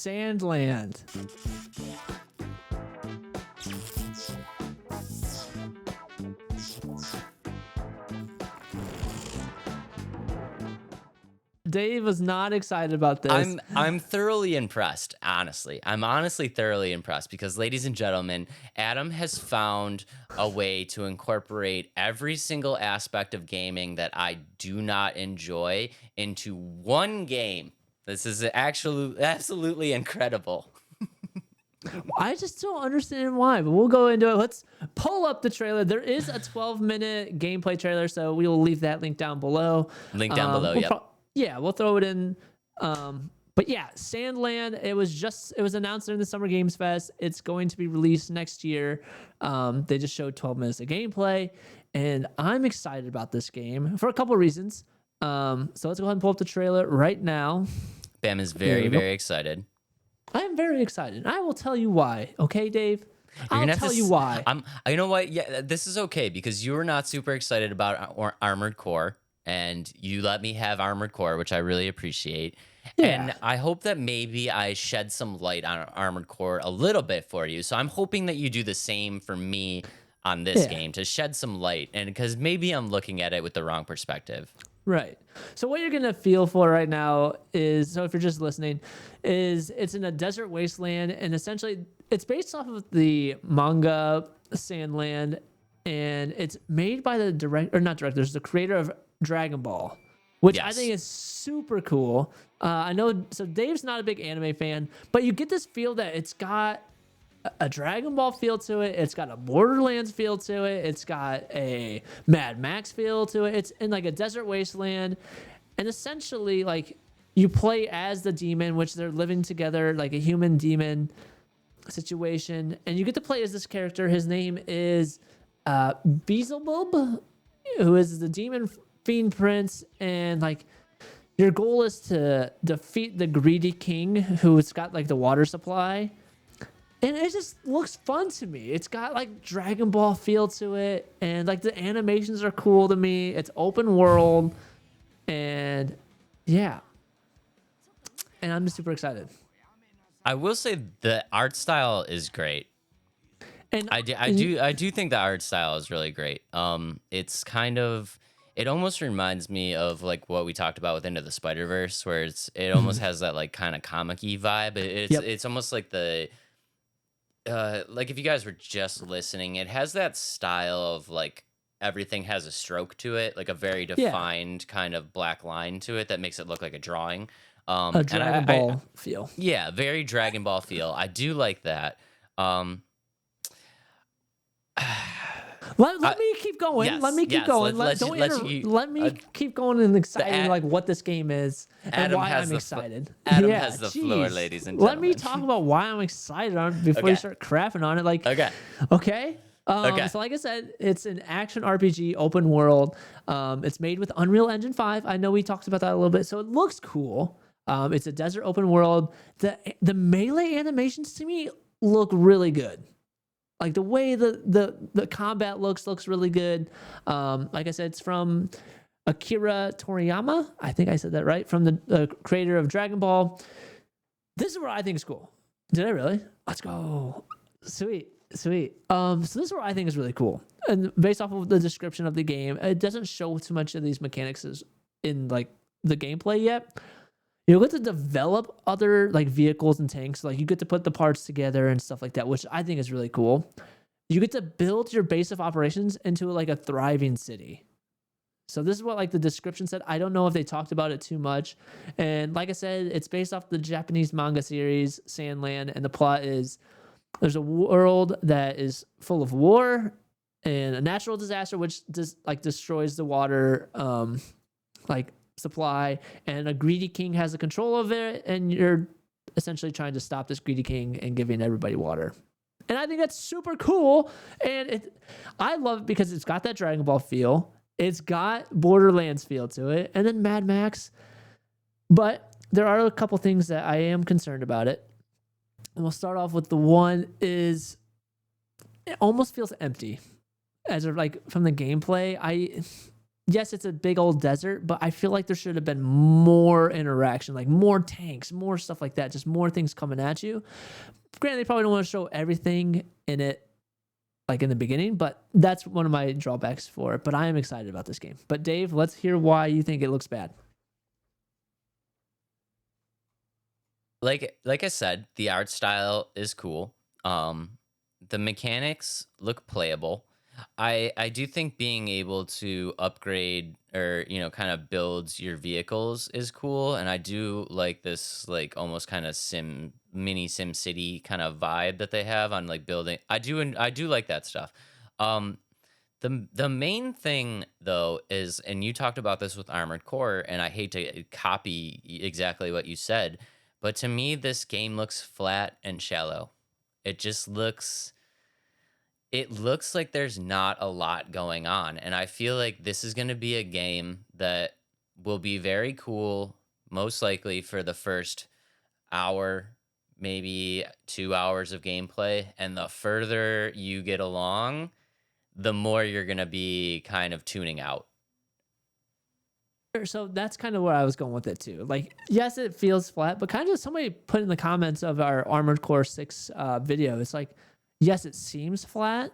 SandLand. Dave was not excited about this. I'm thoroughly impressed, honestly. I'm honestly thoroughly impressed because, ladies and gentlemen, Adam has found a way to incorporate every single aspect of gaming that I do not enjoy into one game. This is actually absolutely incredible. I just don't understand why, but we'll go into it. Let's pull up the trailer. There is a 12-minute gameplay trailer, so we will leave that link down below. Link down below, yep. Yeah, we'll throw it in. But yeah, SandLand, it was announced during the Summer Games Fest. It's going to be released next year. They just showed 12 minutes of gameplay, and I'm excited about this game for a couple of reasons. So let's go ahead and pull up the trailer right now. Bam is very, very excited. I am very excited. I will tell you why. Okay, Dave? I'll tell you why. You know what? Yeah, this is okay because you were not super excited about Armored Core. And you let me have Armored Core, which I really appreciate. Yeah. And I hope that maybe I shed some light on Armored Core a little bit for you. So I'm hoping that you do the same for me on this game to shed some light. And because maybe I'm looking at it with the wrong perspective. Right. So what you're going to feel for right now is, so if you're just listening, is it's in a desert wasteland. And essentially it's based off of the manga SandLand. And it's made by the creator of Dragon Ball, which I think is super cool. I know, so Dave's not a big anime fan, but you get this feel that it's got a Dragon Ball feel to it. It's got a Borderlands feel to it. It's got a Mad Max feel to it. It's in like a desert wasteland. And essentially, like, you play as the demon, which they're living together, like a human demon situation. And you get to play as this character. His name is Beelzbub, who is the demon fiend prince, and like your goal is to defeat the greedy king who's got like the water supply, and it just looks fun to me. It's got like Dragon Ball feel to it, and like the animations are cool to me. It's open world, and yeah, and I'm just super excited. I will say the art style is great. And I do think the art style is really great. It's kind of, it almost reminds me of like what we talked about with Into the Spider-Verse, where it almost has that like kind of comic-y vibe. It's almost like the like if you guys were just listening, it has that style of like everything has a stroke to it, like a very defined kind of black line to it that makes it look like a drawing. A Dragon Ball feel. Yeah, very Dragon Ball feel. I do like that. Let me keep going. Yes, let me keep going. Let me keep going and excited like what this game is and why I'm excited. Adam has the floor, ladies and gentlemen. Let me talk about why I'm excited before you start crapping on it. Like, okay. So like I said, it's an action RPG, open world. It's made with Unreal Engine 5. I know we talked about that a little bit, so it looks cool. It's a desert open world. The melee animations to me look really good. Like the way the combat looks really good. Like I said, it's from Akira Toriyama. I think I said that right. From the creator of Dragon Ball. This is what I think is cool. Did I really? Let's go. Sweet. So this is what I think is really cool. And based off of the description of the game, it doesn't show too much of these mechanics in like the gameplay yet. You get to develop other like vehicles and tanks. Like you get to put the parts together and stuff like that, which I think is really cool. You get to build your base of operations into like a thriving city. So this is what like the description said. I don't know if they talked about it too much. And like I said, it's based off the Japanese manga series SandLand, and the plot is there's a world that is full of war and a natural disaster which destroys the water supply, and a greedy king has the control of it, and you're essentially trying to stop this greedy king and giving everybody water. And I think that's super cool, and I love it because it's got that Dragon Ball feel, it's got Borderlands feel to it, and then Mad Max. But there are a couple things that I am concerned about it, and we'll start off with the one is it almost feels empty as of like from the gameplay. yes, it's a big old desert, but I feel like there should have been more interaction, like more tanks, more stuff like that, just more things coming at you. Granted, they probably don't want to show everything in it like in the beginning, but that's one of my drawbacks for it. But I am excited about this game. But Dave, let's hear why you think it looks bad. Like I said, the art style is cool. The mechanics look playable. I do think being able to upgrade or kind of build your vehicles is cool, and I do like this like almost kind of mini sim city kind of vibe that they have on like building. I do like that stuff. Um, the main thing though is, and you talked about this with Armored Core, and I hate to copy exactly what you said, but to me this game looks flat and shallow. It just looks it looks like there's not a lot going on. And I feel like this is going to be a game that will be very cool, most likely for the first hour, maybe 2 hours of gameplay. And the further you get along, the more you're going to be kind of tuning out. So that's kind of where I was going with it too. Like, yes, it feels flat, but kind of somebody put in the comments of our Armored Core 6 video, it's like, yes, it seems flat,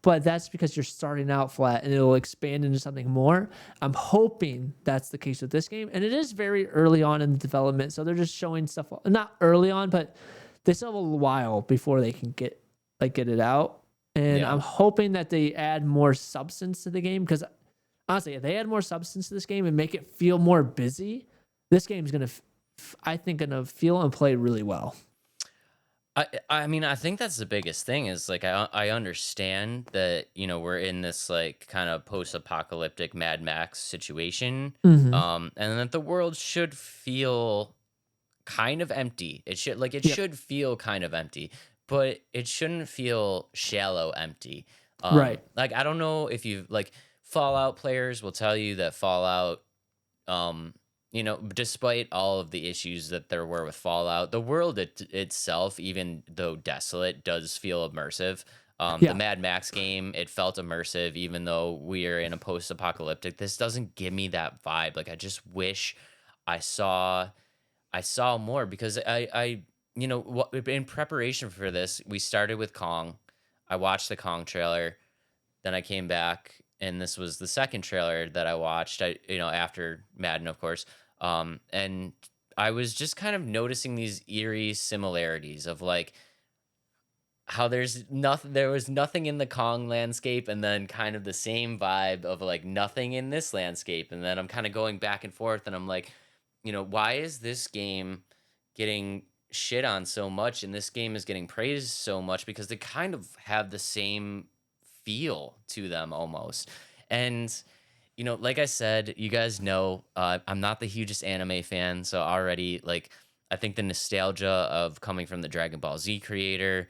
but that's because you're starting out flat and it'll expand into something more. I'm hoping that's the case with this game. And it is very early on in the development. So they're just showing stuff, not early on, but they still have a while before they can get it out. And yeah. I'm hoping that they add more substance to the game, because honestly, if they add more substance to this game and make it feel more busy, this game's going to, I think, going to feel and play really well. I mean, I think that's the biggest thing is like, I understand that, we're in this like kind of post-apocalyptic Mad Max situation. Mm-hmm. And that the world should feel kind of empty. It should should feel kind of empty, but it shouldn't feel shallow empty. Right. Like, I don't know if you like Fallout players will tell you that Fallout, despite all of the issues that there were with Fallout, the world itself, even though desolate, does feel immersive. The Mad Max game, it felt immersive, even though we are in a post-apocalyptic. This doesn't give me that vibe. Like, I just wish I saw more, because in preparation for this, we started with Kong. I watched the Kong trailer, then I came back, and this was the second trailer that I watched. After Madden, of course. And I was just kind of noticing these eerie similarities of like how there was nothing in the Kong landscape, and then kind of the same vibe of like nothing in this landscape. And then I'm kind of going back and forth, and I'm like, why is this game getting shit on so much and this game is getting praised so much? Because they kind of have the same feel to them almost. And like I said, you guys know, I'm not the hugest anime fan, so already like I think the nostalgia of coming from the Dragon Ball Z creator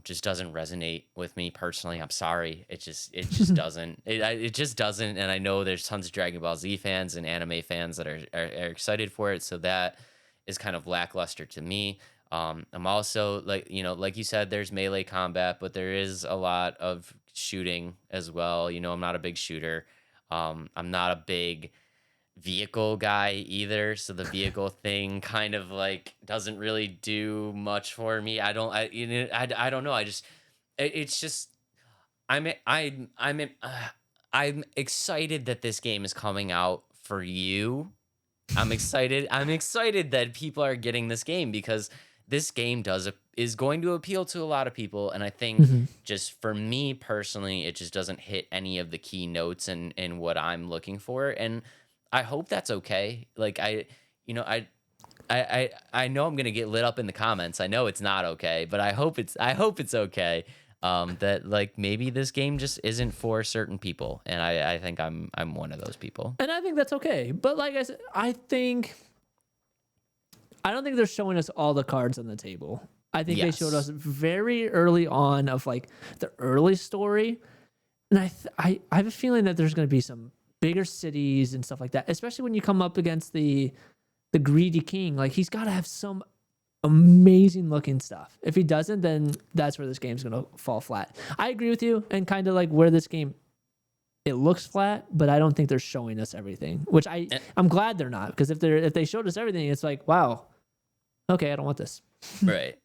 just doesn't resonate with me personally. I'm sorry, it just doesn't. It just doesn't. And I know there's tons of Dragon Ball Z fans and anime fans that are excited for it, so that is kind of lackluster to me. I'm also like you said, there's melee combat, but there is a lot of shooting as well. I'm not a big shooter. I'm not a big vehicle guy either, so the vehicle thing kind of like doesn't really do much for me. I don't know. It's just I'm excited that this game is coming out for you. I'm excited that people are getting this game, because this game is going to appeal to a lot of people, and I think just for me personally, it just doesn't hit any of the key notes and what I'm looking for, and I hope that's okay. Like I know I'm gonna get lit up in the comments. I know it's not okay, but I hope it's okay. That like maybe this game just isn't for certain people, and I think I'm one of those people, and I think that's okay. But like I said, I don't think they're showing us all the cards on the table. I think they showed us very early on of like the early story. And I have a feeling that there's going to be some bigger cities and stuff like that, especially when you come up against the greedy king. Like, he's got to have some amazing looking stuff. If he doesn't, then that's where this game's going to fall flat. I agree with you, and kind of like where this game it looks flat, but I don't think they're showing us everything. Which I'm glad they're not, because if they showed us everything, it's like, wow, okay, I don't want this. Right.